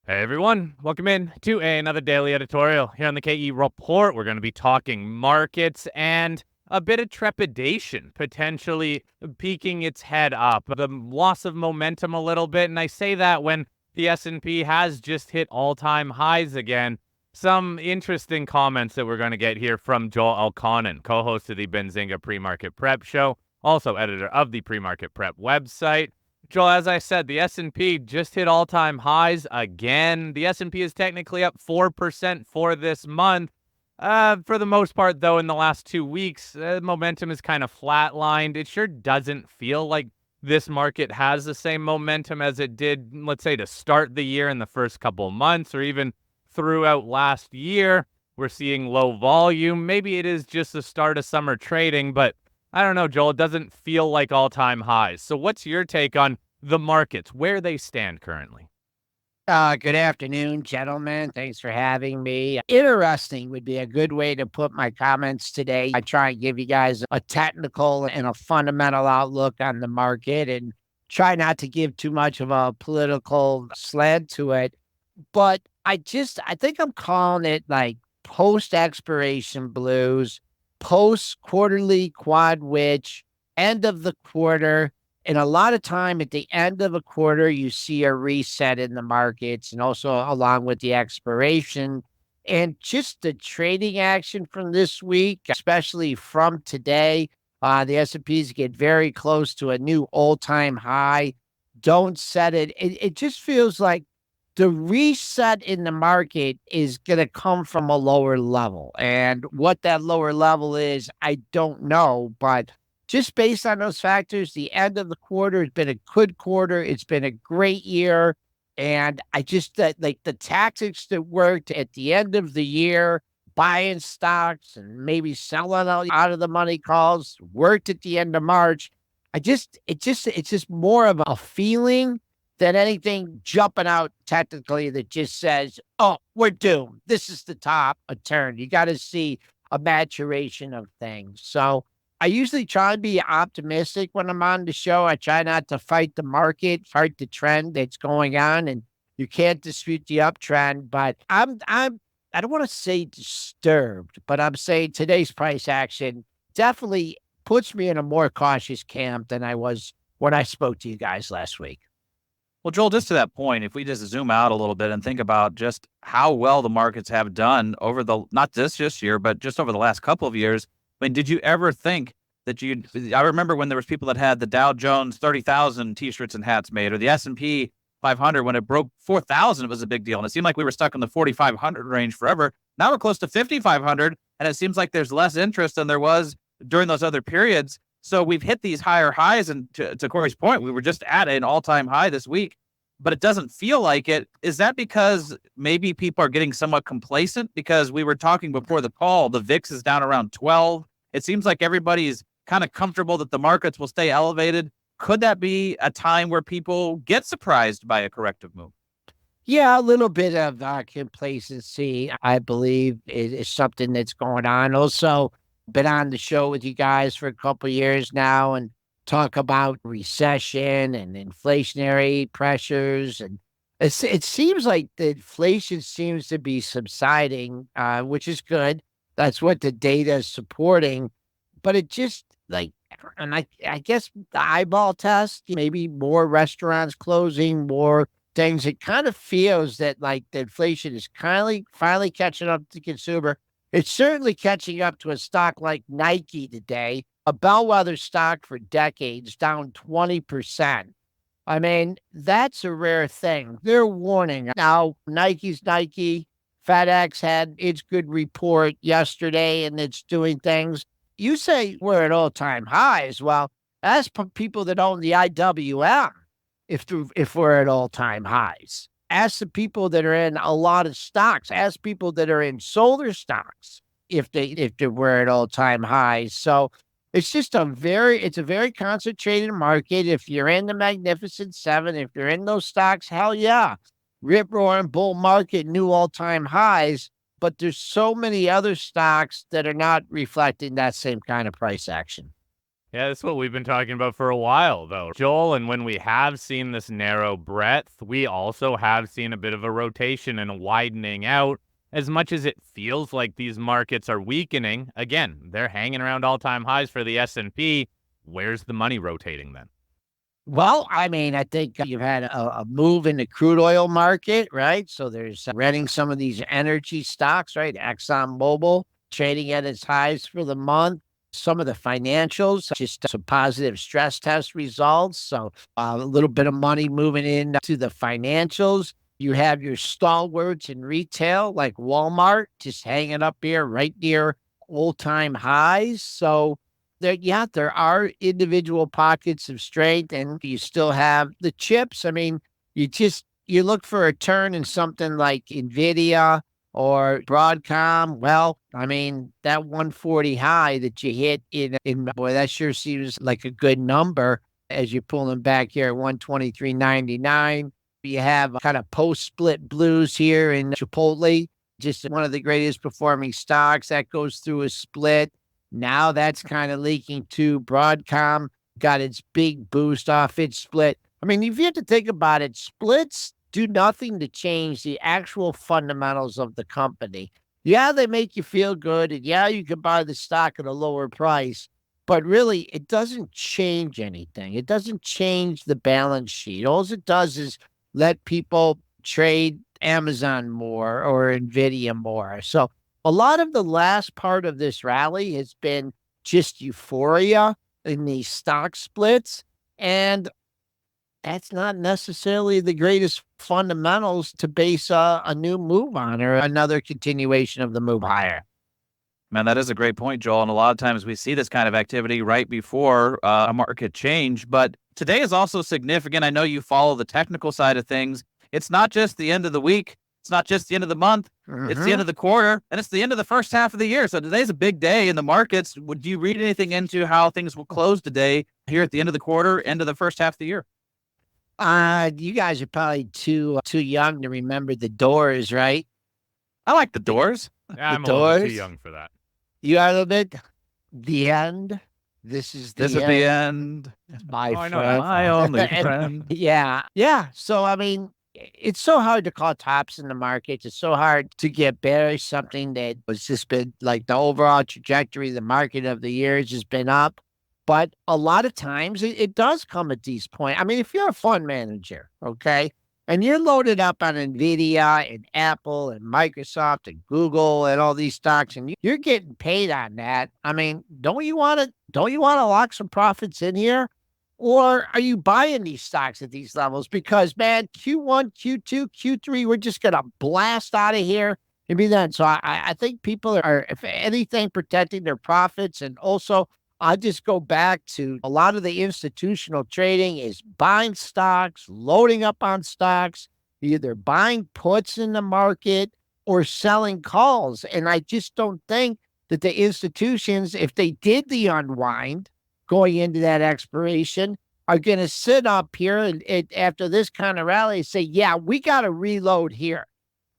Hey everyone, welcome in to another daily editorial here on the KE Report. We're going to be talking markets and a bit of trepidation potentially peeking its head up. The loss of momentum a little bit, and I say that when the S&P has just hit all-time highs again. Some interesting comments that we're going to get here from Joel Elconin, co-host of the Benzinga PreMarket Prep Show, also editor of the PreMarket Prep website. Joel, as I said, the S&P just hit all-time highs again. The S&P is technically up 4% for this month. For the most part, though, in the last 2 weeks, momentum is kind of flatlined. It sure doesn't feel like this market has the same momentum as it did, let's say, to start the year in the first couple of months or even throughout last year. We're seeing low volume. Maybe it is just the start of summer trading, but I don't know, Joel. It doesn't feel like all-time highs. So what's your take on the markets, where they stand currently? Good afternoon, gentlemen. Thanks for having me. Interesting would be a good way to put my comments today. I try and give you guys a technical and a fundamental outlook on the market and try not to give too much of a political slant to it. But I think I'm calling it like post expiration blues, post quarterly quad witch, end of the quarter. And a lot of time at the end of a quarter, you see a reset in the markets and also along with the expiration. And just the trading action from this week, especially from today, the S&Ps get very close to a new all-time high. Don't set it. It just feels like the reset in the market is going to come from a lower level. And what that lower level is, I don't know. But just based on those factors, the end of the quarter has been a good quarter. It's been a great year. And I just like the tactics that worked at the end of the year, buying stocks and maybe selling out of the money calls, worked at the end of March. It's just more of a feeling than anything jumping out technically that just says, oh, we're doomed. This is the top, a turn. You got to see a maturation of things. So I usually try and be optimistic when I'm on the show. I try not to fight the market, fight the trend that's going on, and you can't dispute the uptrend. But I don't want to say disturbed, but I'm saying today's price action definitely puts me in a more cautious camp than I was when I spoke to you guys last week. Well, Joel, just to that point, if we just zoom out a little bit and think about just how well the markets have done over not this year, but just over the last couple of years. I mean, did you ever think that I remember when there was people that had the Dow Jones 30,000 t-shirts and hats made, or the S&P 500, when it broke 4,000, it was a big deal. And it seemed like we were stuck in the 4,500 range forever. Now we're close to 5,500, and it seems like there's less interest than there was during those other periods. So we've hit these higher highs, and to Corey's point, we were just at an all-time high this week, but it doesn't feel like it. Is that because maybe people are getting somewhat complacent? Because we were talking before the call, the VIX is down around 12. It seems like everybody's kind of comfortable that the markets will stay elevated. Could that be a time where people get surprised by a corrective move? Yeah, a little bit of complacency, I believe, is something that's going on. Also, been on the show with you guys for a couple of years now and talk about recession and inflationary pressures. And it seems like the inflation seems to be subsiding, which is good. That's what the data is supporting. But it just like, and I guess the eyeball test, maybe more restaurants closing, more things. It kind of feels that like the inflation is finally catching up to the consumer. It's certainly catching up to a stock like Nike today, a bellwether stock for decades, down 20%. I mean, that's a rare thing. They're warning. Now, Nike's Nike. FedEx had its good report yesterday, and it's doing things. You say we're at all-time highs. Well, that's people that own the IWM if we're at all-time highs. Ask the people that are in a lot of stocks. Ask people that are in solar stocks if they were at all-time highs. So it's just a very concentrated market. If you're in the Magnificent Seven, if you're in those stocks, hell yeah. Rip roaring bull market, new all-time highs. But there's so many other stocks that are not reflecting that same kind of price action. Yeah, that's what we've been talking about for a while, though, Joel. And when we have seen this narrow breadth, we also have seen a bit of a rotation and a widening out. As much as it feels like these markets are weakening, again, they're hanging around all-time highs for the S&P. Where's the money rotating then? Well, I mean, I think you've had a move in the crude oil market, right? So there's renting some of these energy stocks, right? ExxonMobil trading at its highs for the month. Some of the financials, just some positive stress test results. So a little bit of money moving in to the financials. You have your stalwarts in retail like Walmart just hanging up here right near all-time highs. So there are individual pockets of strength, and you still have the chips. I mean, you look for a turn in something like Nvidia or Broadcom. Well, I mean, that 140 high that you hit in boy, that sure seems like a good number as you're pulling back here at 123.99. You have kind of post-split blues here in Chipotle, just one of the greatest performing stocks that goes through a split. Now that's kind of leaking too. Broadcom got its big boost off its split. I mean, if you have to think about it, splits do nothing to change the actual fundamentals of the company. Yeah, they make you feel good, and yeah, you can buy the stock at a lower price, but really, it doesn't change anything. It doesn't change the balance sheet. All it does is let people trade Amazon more or Nvidia more. So a lot of the last part of this rally has been just euphoria in these stock splits. And that's not necessarily the greatest fundamentals to base a new move on or another continuation of the move higher. Man, that is a great point, Joel. And a lot of times we see this kind of activity right before a market change. But today is also significant. I know you follow the technical side of things. It's not just the end of the week. It's not just the end of the month. It's the end of the quarter, and it's the end of the first half of the year. So today's a big day in the markets. Would you read anything into how things will close today here at the end of the quarter, end of the first half of the year? You guys are probably too young to remember the Doors, right? I like the Doors. Yeah, I'm a The little bit too Doors? young for that. You are a little bit. The end. This is the This is end. the end. My Oh, I know friend. that. My only And- friend. Yeah. So, I mean, it's so hard to call tops in the market. It's so hard to get bearish, something that was just been like the overall trajectory, the market of the year has just been up. But a lot of times it does come at these points. I mean, if you're a fund manager, okay, and you're loaded up on Nvidia and Apple and Microsoft and Google and all these stocks, and you're getting paid on that. I mean, don't you want to lock some profits in here? Or are you buying these stocks at these levels? Because, man, Q1, Q2, Q3, we're just going to blast out of here and be done. So I think people are, if anything, protecting their profits. And also, I just go back to a lot of the institutional trading is buying stocks, loading up on stocks, either buying puts in the market or selling calls. And I just don't think that the institutions, if they did the unwind, going into that expiration are going to sit up here and after this kind of rally and say, yeah, we got to reload here.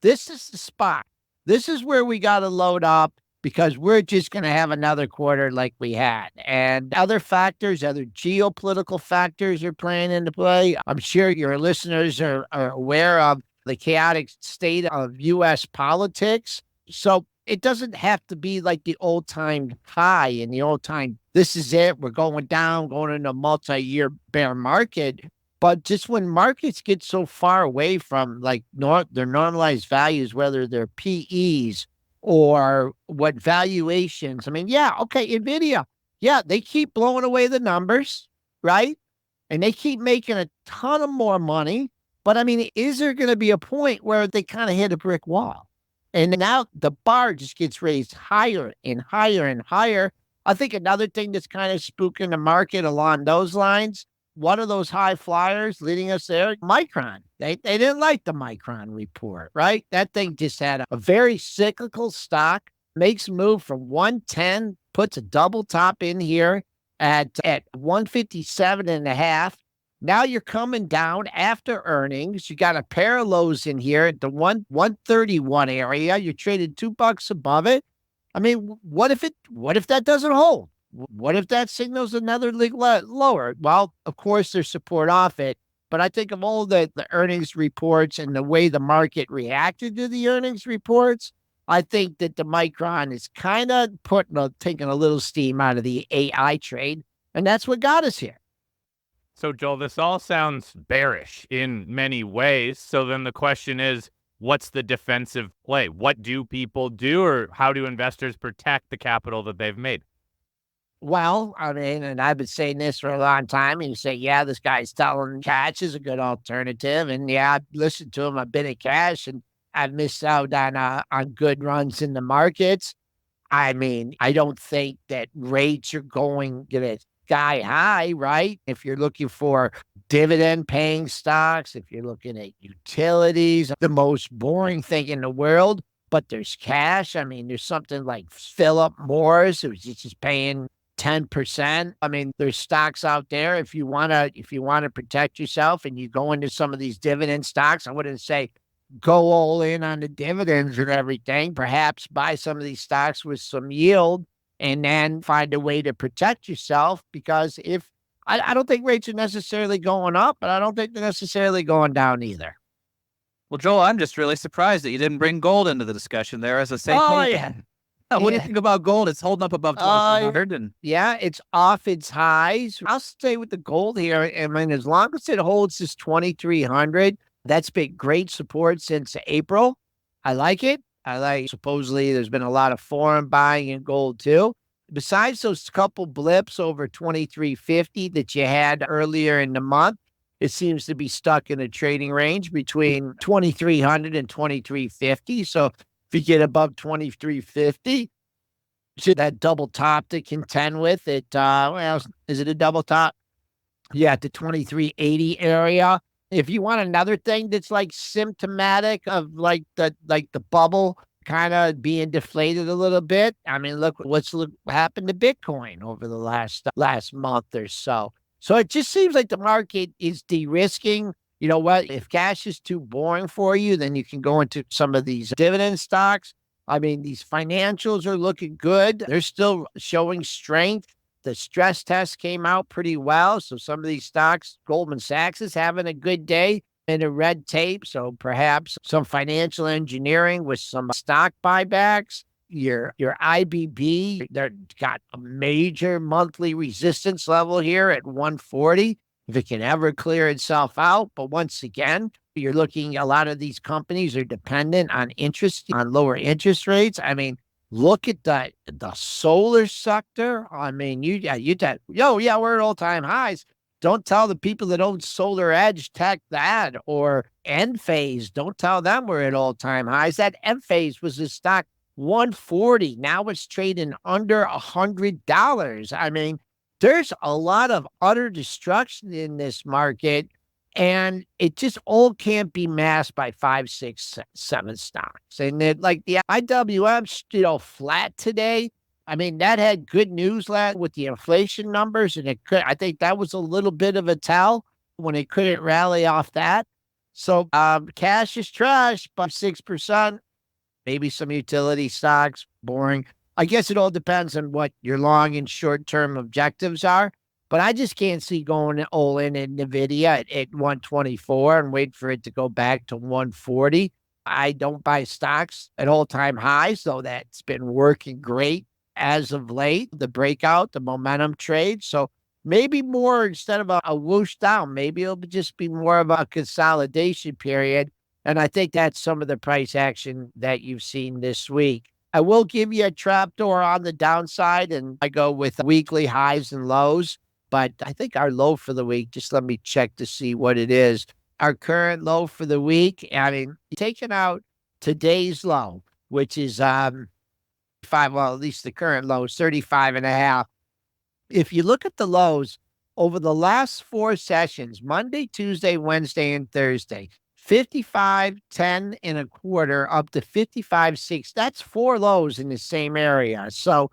This is the spot. This is where we got to load up because we're just going to have another quarter like we had. And other factors, other geopolitical factors are playing into play. I'm sure your listeners are aware of the chaotic state of U.S. politics. So it doesn't have to be like the old time high and the old time, this is it, we're going down, going into a multi-year bear market. But just when markets get so far away from like their normalized values, whether they're PEs or what valuations, I mean, yeah, okay, Nvidia, yeah, they keep blowing away the numbers, right? And they keep making a ton of more money. But I mean, is there going to be a point where they kind of hit a brick wall? And now the bar just gets raised higher and higher and higher. I think another thing that's kind of spooking the market along those lines, one of those high flyers leading us there, Micron. They didn't like the Micron report, right? That thing just had a very cyclical stock, makes a move from 110, puts a double top in here at 157.5. Now you're coming down after earnings. You got a pair of lows in here at the 131 area. You're traded $2 above it. I mean, what if that doesn't hold? What if that signals another leg lower? Well, of course, there's support off it. But I think of all the earnings reports and the way the market reacted to the earnings reports, I think that the Micron is kind of taking a little steam out of the AI trade. And that's what got us here. So, Joel, this all sounds bearish in many ways. So then the question is, what's the defensive play? What do people do, or how do investors protect the capital that they've made? Well, I mean, and I've been saying this for a long time. And you say, yeah, this guy's telling cash is a good alternative. And yeah, I've listened to him. I've been at cash and I've missed out on good runs in the markets. I mean, I don't think that rates are going to sky high, right? If you're looking for dividend paying stocks, if you're looking at utilities, the most boring thing in the world, but there's cash. I mean, there's something like Philip Morris, who's just paying 10%. I mean, there's stocks out there. If you want to protect yourself and you go into some of these dividend stocks, I wouldn't say go all in on the dividends and everything. Perhaps buy some of these stocks with some yield and then find a way to protect yourself, because if I don't think rates are necessarily going up, but I don't think they're necessarily going down either. Well, Joel, I'm just really surprised that you didn't bring gold into the discussion there as a safe haven. What do you think about gold? It's holding up above 1,200. And yeah, it's off its highs. I'll stay with the gold here. I mean, as long as it holds this 2,300, that's been great support since April. I like it. Supposedly there's been a lot of foreign buying in gold too. Besides those couple blips over 2,350 that you had earlier in the month, it seems to be stuck in a trading range between 2,300 and 2,350. So if you get above 2,350, should that double top to contend with it? Well, is it a double top? Yeah, the 2,380 area. If you want another thing that's like symptomatic of like the bubble kind of being deflated a little bit, I mean, look what happened to Bitcoin over the last month or so. So it just seems like the market is de-risking. You know what? If cash is too boring for you, then you can go into some of these dividend stocks. I mean, these financials are looking good. They're still showing strength. The stress test came out pretty well. So some of these stocks, Goldman Sachs is having a good day in a red tape. So perhaps some financial engineering with some stock buybacks. Your IBB, they've got a major monthly resistance level here at 140. If it can ever clear itself out. But once again, you're looking, a lot of these companies are dependent on lower interest rates. I mean, look at the solar sector. I mean, we're at all-time highs. Don't tell the people that own Solar Edge Tech that, or Enphase. Don't tell them we're at all-time highs. That Enphase was a stock 140. Now it's trading under $100. I mean, there's a lot of utter destruction in this market, and it just all can't be masked by 5, 6, 7 stocks. And like the IWM, flat today. I mean, that had good news with the inflation numbers, and I think that was a little bit of a tell when it couldn't rally off that. So cash is trash, but 6%. Maybe some utility stocks, boring. I guess it all depends on what your long and short-term objectives are. But I just can't see going all in NVIDIA at 124 and wait for it to go back to 140. I don't buy stocks at all-time highs, though that's been working great as of late, the breakout, the momentum trade. So maybe more, instead of a whoosh down, maybe it'll just be more of a consolidation period. And I think that's some of the price action that you've seen this week. I will give you a trapdoor on the downside, and I go with weekly highs and lows. But I think our low for the week, just let me check to see what it is. Our current low for the week, I mean, taking out today's low, which is at least the current low is 35.5. If you look at the lows over the last 4 sessions, Monday, Tuesday, Wednesday, and Thursday, 55, 10 and a quarter up to 55, 6. That's 4 lows in the same area. So,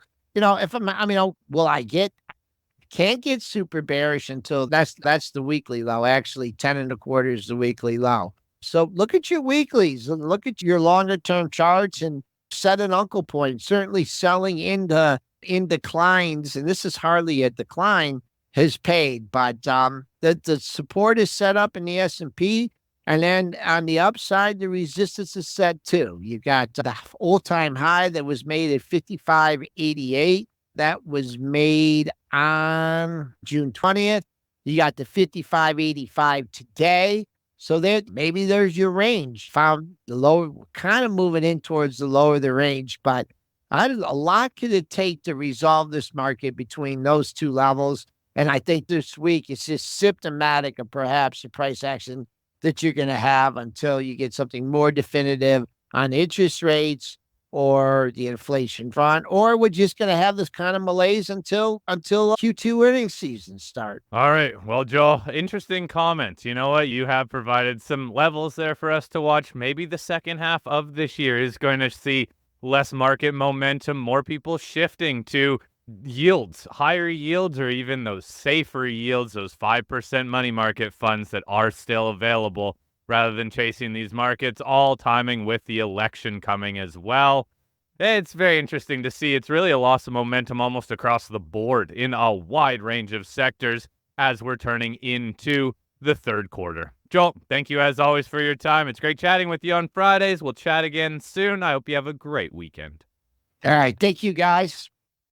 can't get super bearish until that's the weekly low. Actually, 10 and a quarter is the weekly low. So look at your weeklies and look at your longer term charts and set an uncle point. Certainly selling into in declines, and this is hardly a decline, has paid. But the support is set up in the S&P. And then on the upside, the resistance is set too. You got the all-time high that was made at 55.88. That was made on June 20th. You got the 55.85 today. So maybe there's your range. Found the lower, kind of moving in towards the lower of the range, but a lot could it take to resolve this market between those two levels. And I think this week it's just symptomatic of perhaps the price action that you're going to have until you get something more definitive on interest rates or the inflation front, or we're just going to have this kind of malaise until Q2 earnings season start. All right. Well, Joel, interesting comments. You know what? You have provided some levels there for us to watch. Maybe the second half of this year is going to see less market momentum, more people shifting to yields, higher yields, or even those safer yields, those 5% money market funds that are still available, rather than chasing these markets, all timing with the election coming as well. It's very interesting to see. It's really a loss of momentum almost across the board in a wide range of sectors as we're turning into the third quarter. Joel, thank you as always for your time. It's great chatting with you on Fridays. We'll chat again soon. I hope you have a great weekend. All right. Thank you, guys.